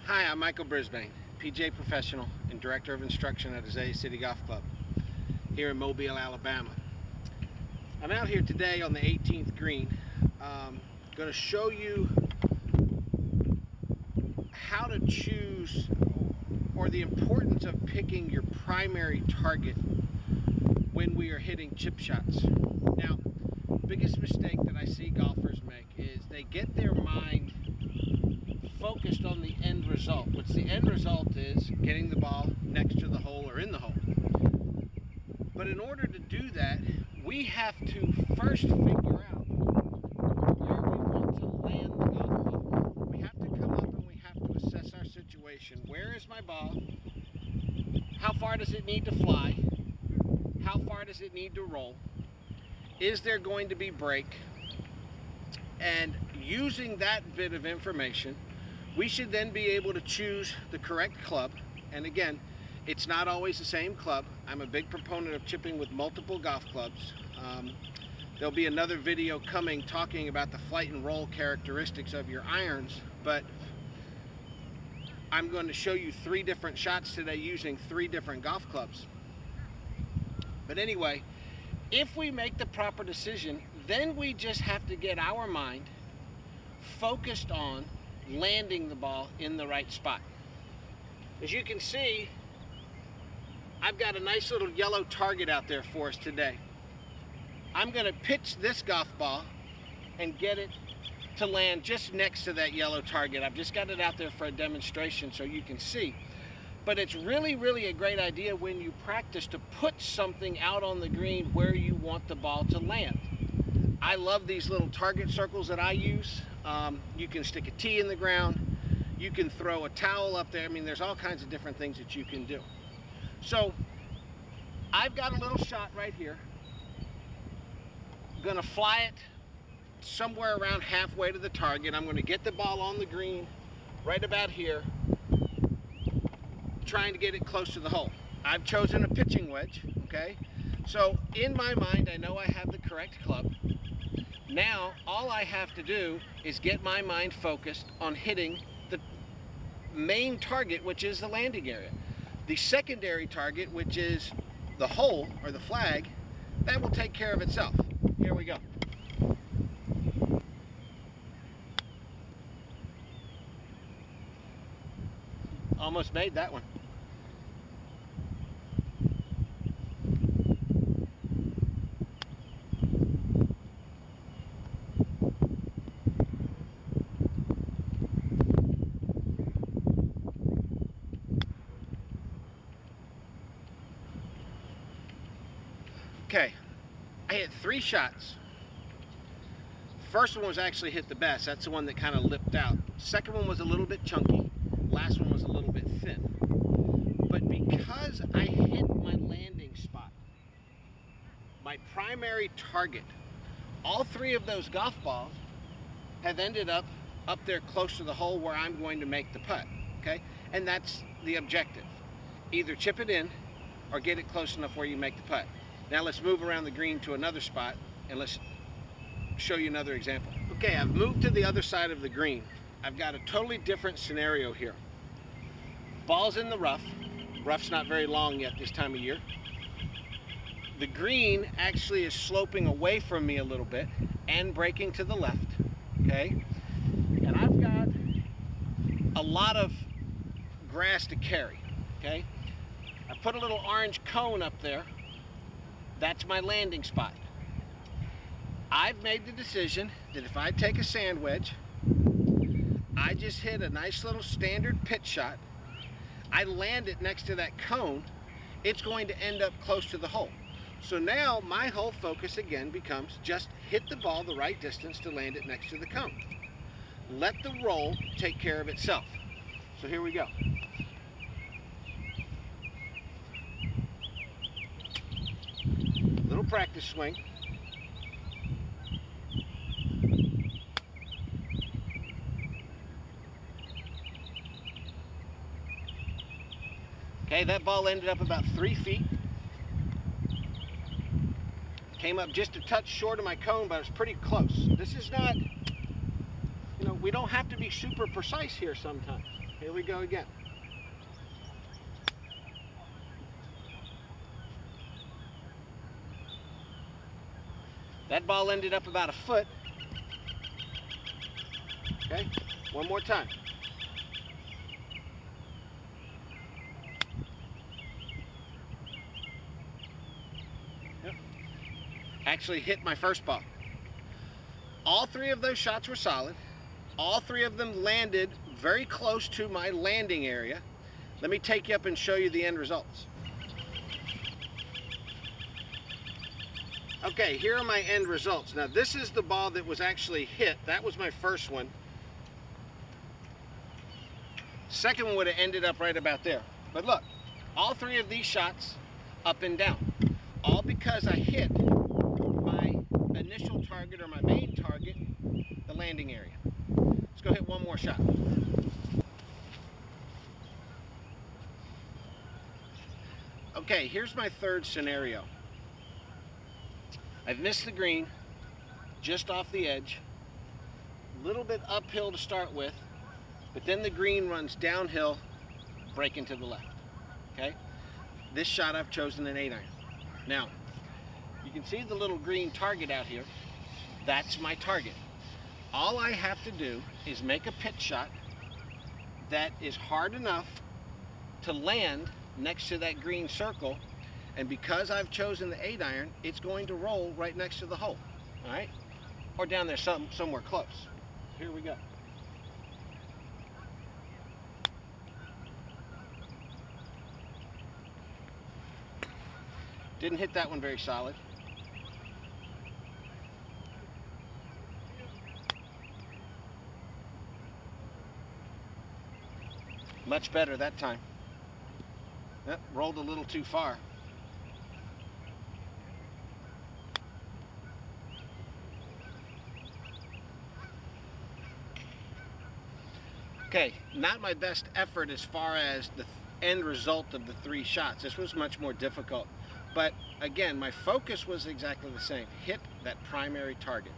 Hi, I'm Michael Brisbane, PGA professional and director of instruction at Azalea City Golf Club here in Mobile, Alabama. I'm out here today on the 18th green. Going to show you how to choose, or the importance of picking your primary target when we are hitting chip shots. Now, the biggest mistake that I see golfers make is they get their mind focused on the end result, which the end result is getting the ball next to the hole or in the hole. But in order to do that, we have to first figure out where we want to land the golf ball. We have to come up and we have to assess our situation. Where is my ball? How far does it need to fly? How far does it need to roll? Is there going to be break? And using that bit of information, we should then be able to choose the correct club. And again, it's not always the same club. I'm a big proponent of chipping with multiple golf clubs. There'll be another video coming talking about the flight and roll characteristics of your irons, but I'm going to show you 3 different shots today using 3 different golf clubs. But anyway, if we make the proper decision, then we just have to get our mind focused on landing the ball in the right spot. As you can see, I've got a nice little yellow target out there for us today. I'm going to pitch this golf ball and get it to land just next to that yellow target. I've just got it out there for a demonstration so you can see. But it's really a great idea when you practice to put something out on the green where you want the ball to land. I love these little target circles that I use. You can stick a tee in the ground. You can throw a towel up there. I mean, there's all kinds of different things that you can do. So I've got a little shot right here. I'm going to fly it somewhere around halfway to the target. I'm going to get the ball on the green right about here, trying to get it close to the hole. I've chosen a pitching wedge, okay? So in my mind, I know I have the correct club. Now, all I have to do is get my mind focused on hitting the main target, which is the landing area. The secondary target, which is the hole or the flag, that will take care of itself. Here we go. Almost made that one. Okay, I hit 3 shots. First one was actually hit the best. That's the one that kind of lipped out. Second one was a little bit chunky. Last one was a little bit thin. But because I hit my landing spot, my primary target, all 3 of those golf balls have ended up there close to the hole where I'm going to make the putt. Okay, and that's the objective. Either chip it in or get it close enough where you make the putt. Now let's move around the green to another spot and let's show you another example. Okay, I've moved to the other side of the green. I've got a totally different scenario here. Ball's in the rough. Rough's not very long yet this time of year. The green actually is sloping away from me a little bit and breaking to the left, okay? And I've got a lot of grass to carry, okay? I put a little orange cone up there. That's my landing spot. I've made the decision that if I take a sand wedge, I just hit a nice little standard pitch shot, I land it next to that cone, it's going to end up close to the hole. So now my whole focus again becomes just hit the ball the right distance to land it next to the cone. Let the roll take care of itself. So here we go. Little practice swing. Okay, that ball ended up about 3 feet. Came up just a touch short of my cone, but it's pretty close. This is not, we don't have to be super precise here sometimes. Here we go again. That ball ended up about a foot. Okay, one more time. Yep. Actually hit my first ball. All three of those shots were solid. All three of them landed very close to my landing area. Let me take you up and show you the end results. Okay, here are my end results. Now this is the ball that was actually hit. That was my first one. Second one would have ended up right about there. But look, all three of these shots up and down. All because I hit my initial target or my main target, the landing area. Let's go hit one more shot. Okay, here's my third scenario. I've missed the green, just off the edge, a little bit uphill to start with, but then the green runs downhill, breaking to the left, okay? This shot I've chosen an 8-iron. Now, you can see the little green target out here. That's my target. All I have to do is make a pitch shot that is hard enough to land next to that green circle, and because I've chosen the 8-iron, it's going to roll right next to the hole, all right? Or down there somewhere close. Here we go. Didn't hit that one very solid. Much better that time. Yep, rolled a little too far. Okay, not my best effort as far as the end result of the three shots. This was much more difficult. But again, my focus was exactly the same. Hit that primary target.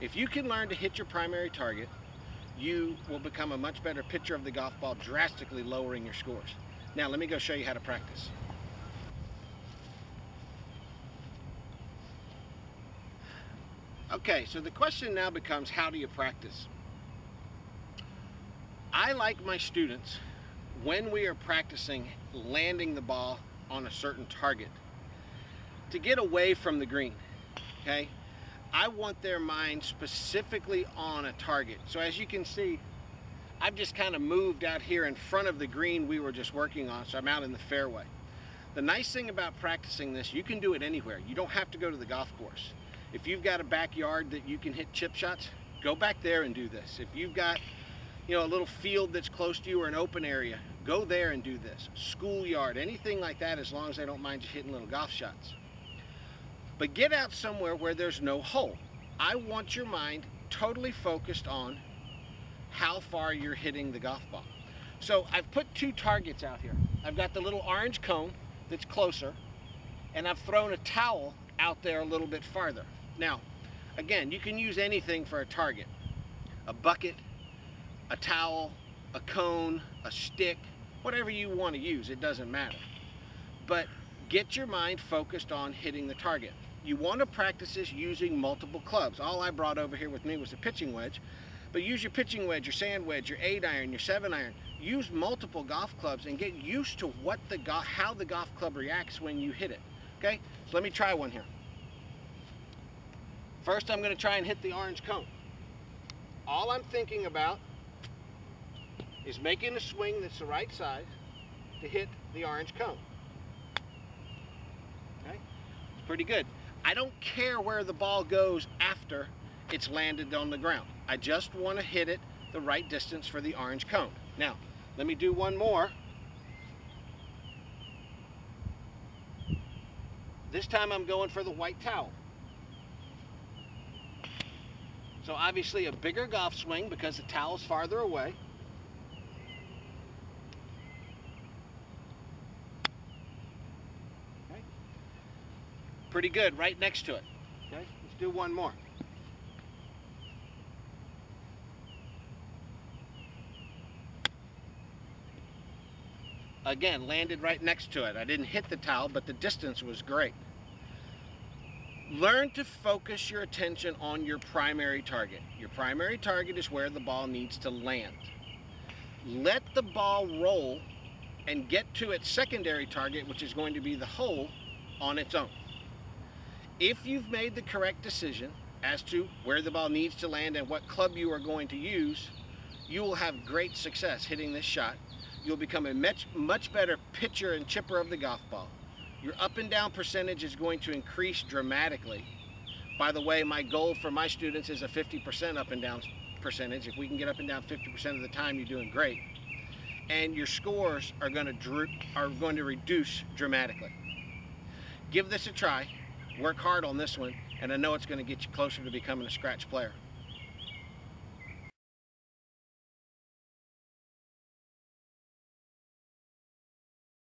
If you can learn to hit your primary target, you will become a much better pitcher of the golf ball, drastically lowering your scores. Now, let me go show you how to practice. Okay, so the question now becomes, how do you practice? I like my students, when we are practicing landing the ball on a certain target, to get away from the green, okay? I want their mind specifically on a target. So as you can see, I've just kind of moved out here in front of the green we were just working on, so I'm out in the fairway. The nice thing about practicing this, you can do it anywhere. You don't have to go to the golf course. If you've got a backyard that you can hit chip shots, go back there and do this. If you've got, you know, a little field that's close to you or an open area, go there and do this. Schoolyard, anything like that, as long as they don't mind you hitting little golf shots. But get out somewhere where there's no hole. I want your mind totally focused on how far you're hitting the golf ball. So I've put two targets out here. I've got the little orange cone that's closer, and I've thrown a towel out there a little bit farther. Now, again, you can use anything for a target. A bucket, a towel, a cone, a stick, whatever you want to use, it doesn't matter. But get your mind focused on hitting the target. You want to practice this using multiple clubs. All I brought over here with me was a pitching wedge, but use your pitching wedge, your sand wedge, your 8-iron, your 7-iron. Use multiple golf clubs and get used to how the golf club reacts when you hit it. Okay, so let me try one here. First, I'm going to try and hit the orange cone. All I'm thinking about is making a swing that's the right size to hit the orange cone. Okay, it's pretty good. I don't care where the ball goes after it's landed on the ground. I just want to hit it the right distance for the orange cone. Now, let me do one more. This time I'm going for the white towel. So obviously a bigger golf swing because the towel's farther away. Okay. Pretty good, right next to it. Okay, let's do one more. Again, landed right next to it. I didn't hit the towel, but the distance was great. Learn to focus your attention on your primary target. Your primary target is where the ball needs to land. Let the ball roll and get to its secondary target, which is going to be the hole, on its own. If you've made the correct decision as to where the ball needs to land and what club you are going to use, you will have great success hitting this shot. You'll become a much better pitcher and chipper of the golf ball. Your up and down percentage is going to increase dramatically. By the way, my goal for my students is a 50% up and down percentage. If we can get up and down 50% of the time, you're doing great. And your scores are going to reduce dramatically. Give this a try. Work hard on this one, and I know it's going to get you closer to becoming a scratch player.